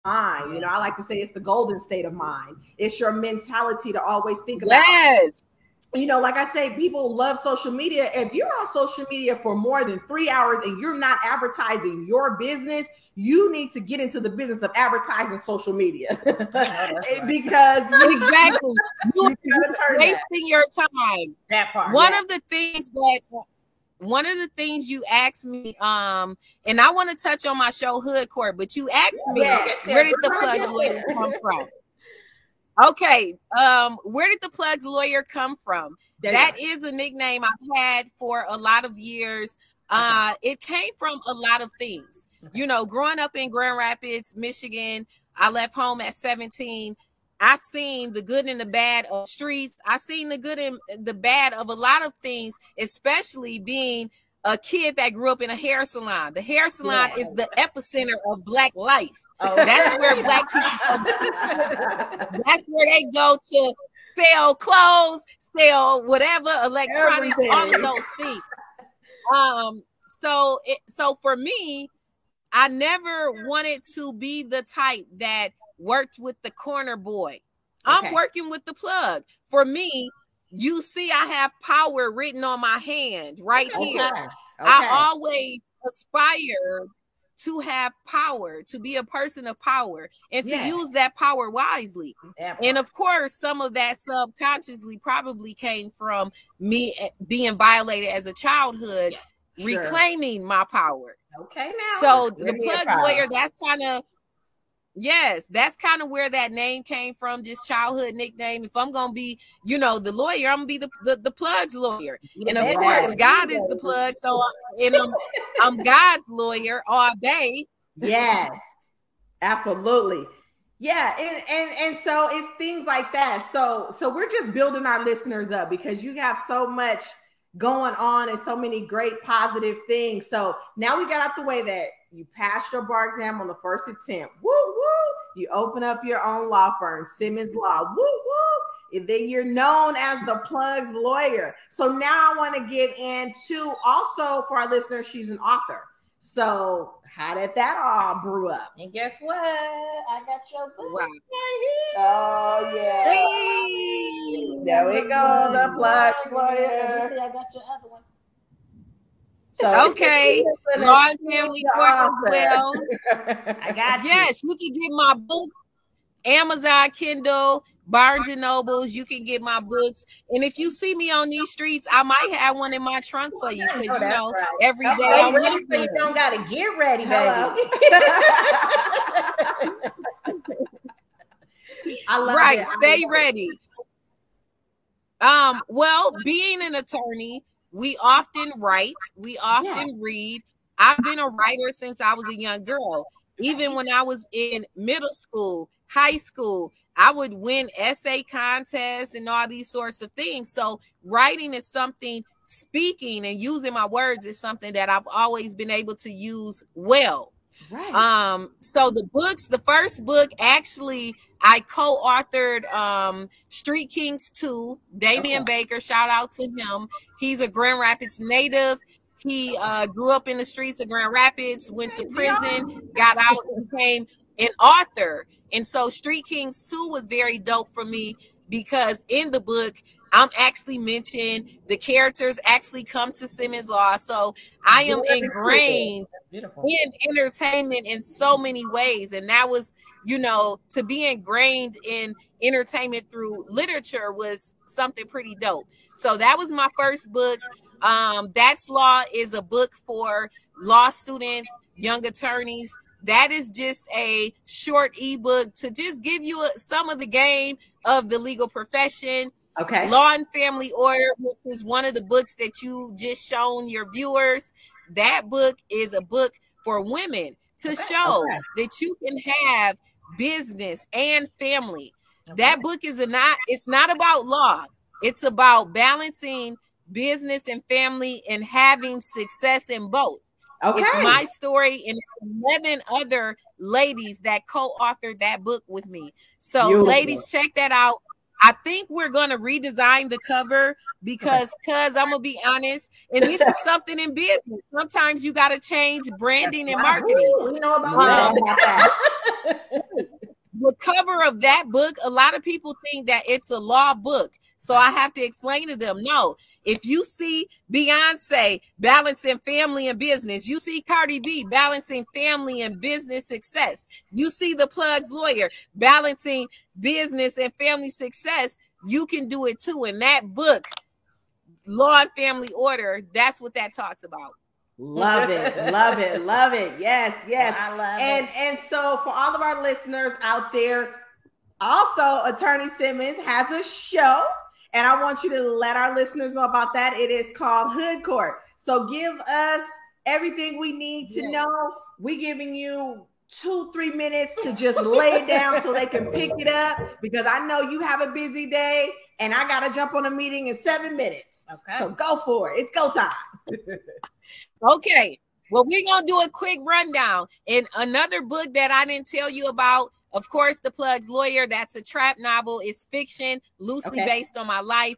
mind. You know, I like to say it's the golden state of mind. It's your mentality to always think about. Yes. You know, like I say, people love social media. If you're on social media for more than 3 hours and you're not advertising your business, you need to get into the business of advertising social media. Because exactly, you're wasting your time. That part. One of the things you asked me, and I want to touch on my show Hood Court, but you asked me, where did the Plugs Lawyer come from? Okay, where did the Plugs Lawyer come from? That is a nickname I've had for a lot of years. It came from a lot of things. You know, growing up in Grand Rapids, Michigan, I left home at 17. I seen the good and the bad of streets. I seen the good and the bad of a lot of things, especially being a kid that grew up in a hair salon. The hair salon is the epicenter of Black life. That's where Black people come. That's where they go to sell clothes, sell whatever, electronics, all of those things. So for me, I never wanted to be the type that worked with the corner boy. I'm working with the plug. For me, you see, I have power written on my hand right here. I always aspired to have power, to be a person of power, and to use that power wisely. And of course, some of that subconsciously probably came from me being violated as a childhood, reclaiming my power. Okay, now. So the Plugs Lawyer, that's kind of, that's kind of where that name came from, just childhood nickname. If I'm going to be, you know, the lawyer, I'm going to be the Plugs Lawyer. And of course, God is the plug. So I'm God's lawyer all day. Yes, absolutely. Yeah. And so it's things like that. So we're just building our listeners up because you have so much going on and so many great positive things. So now we got out the way that you passed your bar exam on the first attempt. Woo, woo. You open up your own law firm, Simmons Law. Woo, woo. And then you're known as the Plugs Lawyer. So now I want to get into, also for our listeners, she's an author. So how did that all brew up? And guess what? I got your book right here. Oh, yeah. Hey. There we go, the Plugs Lawyer. You see, I got your other one. So okay, Law and Family Court as well. I got you. Yes, you can get my books, Amazon, Kindle, Barnes and Nobles. You can get my books, and if you see me on these streets, I might have one in my trunk for you because you know every day I'm ready. So you don't gotta get ready, baby. I love it. Stay ready. Well, being an attorney, we often write, we often read. I've been a writer since I was a young girl. Even when I was in middle school, high school, I would win essay contests and all these sorts of things. So writing is something, speaking and using my words is something that I've always been able to use well. Right. So the books, the first book, actually, I co-authored Street Kings 2, Damian Baker, shout out to him. He's a Grand Rapids native. He grew up in the streets of Grand Rapids, went to prison, got out, and became an author. And so Street Kings 2 was very dope for me because in the book, I'm actually mentioned, the characters actually come to Simmons Law. So I am ingrained in entertainment in so many ways. And that was, you know, to be ingrained in entertainment through literature was something pretty dope. So that was my first book. That's Law is a book for law students, young attorneys. That is just a short ebook to just give you some of the game of the legal profession. Okay. Law and Family Order, which is one of the books that you just shown your viewers. That book is a book for women to show that you can have business and family. That book is it's not about law. It's about balancing business and family and having success in both. It's my story and 11 other ladies that co-authored that book with me. So ladies, check that out. I think we're going to redesign the cover because I'm going to be honest, and this is something in business. Sometimes you got to change branding and marketing. We know about that. cover of that book, a lot of people think that it's a law book. So I have to explain to them, no. If you see Beyonce balancing family and business, you see Cardi B balancing family and business success, you see the Plugs lawyer balancing business and family success, you can do it too. In that book, Law and Family Order, that's what that talks about. Love it, love it, love it. Yes, yes. I love it. And so for all of our listeners out there, also Attorney Simmons has a show, and I want you to let our listeners know about that. It is called Hood Court. So give us everything we need to know. We're giving you 2-3 minutes to just lay it down so they can pick it up, because I know you have a busy day and I got to jump on a meeting in 7 minutes. Okay. So go for it. It's go time. Okay. Well, we're going to do a quick rundown. And another book that I didn't tell you about, of course, The Plugs Lawyer. That's a trap novel. It's fiction, loosely based on my life.